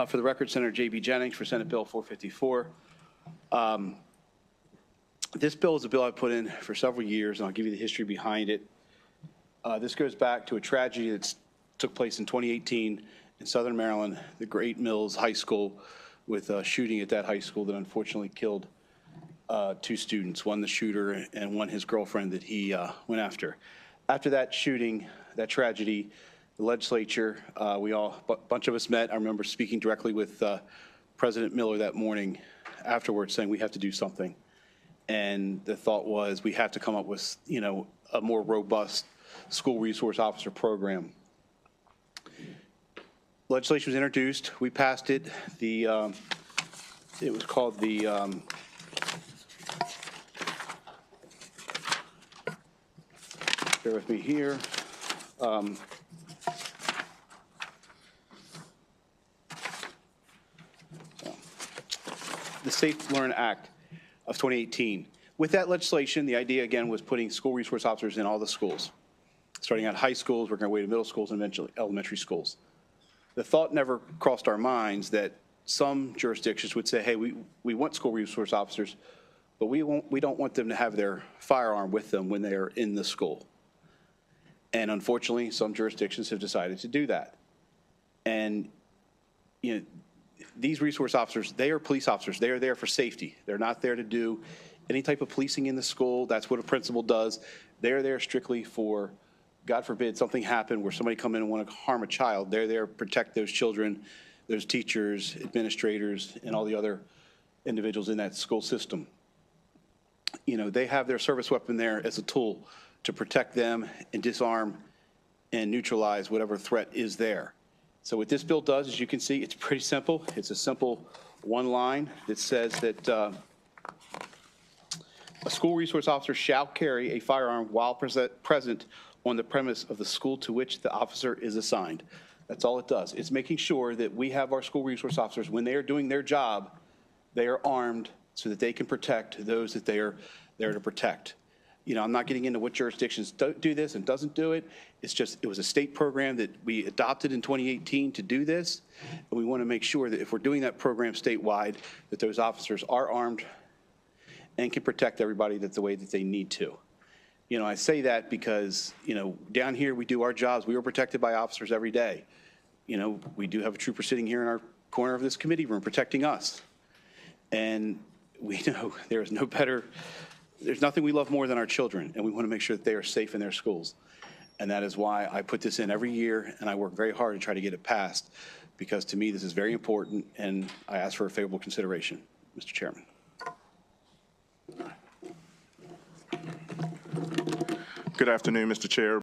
For the record, Senator J.B. Jennings for Senate Bill 454. This bill is a bill I've put in for several years, and I'll give you the history behind it. This goes back to a tragedy that took place in 2018 in Southern Maryland, the Great Mills High School, with a shooting at that high school that unfortunately killed two students, one the shooter and one his girlfriend that he went after. After that shooting, that tragedy, the legislature, a bunch of us met. I remember speaking directly with President Miller that morning afterwards saying we have to do something. And the thought was we have to come up with, a more robust school resource officer program. Legislation was introduced. We passed it. It was called the bear with me here. The Safe Learn Act of 2018. With that legislation, the idea again was putting school resource officers in all the schools, starting at high schools, working our way to middle schools, and eventually elementary schools. The thought never crossed our minds that some jurisdictions would say, hey, we want school resource officers, but we don't want them to have their firearm with them when they are in the school. And unfortunately, some jurisdictions have decided to do that. And these resource officers, they are police officers. They are there for safety. They're not there to do any type of policing in the school. That's what a principal does. They're there strictly for, God forbid, something happened where somebody come in and want to harm a child. They're there to protect those children, those teachers, administrators, and all the other individuals in that school system. They have their service weapon there as a tool to protect them and disarm and neutralize whatever threat is there. So what this bill does, as you can see, it's pretty simple. It's a simple one line that says that a school resource officer shall carry a firearm while present on the premise of the school to which the officer is assigned. That's all it does. It's making sure that we have our school resource officers, when they are doing their job, they are armed so that they can protect those that they are there to protect. I'm not getting into what jurisdictions don't do this and doesn't do it. It's just, it was a state program that we adopted in 2018 to do this. And we want to make sure that if we're doing that program statewide, that those officers are armed and can protect everybody the way that they need to. I say that because, down here we do our jobs. We are protected by officers every day. We do have a trooper sitting here in our corner of this committee room protecting us. And we know there's nothing we love more than our children, and we want to make sure that they are safe in their schools. And that is why I put this in every year, and I work very hard to try to get it passed, because to me this is very important, and I ask for a favorable consideration, Mr. Chairman. Good afternoon, Mr. Chair.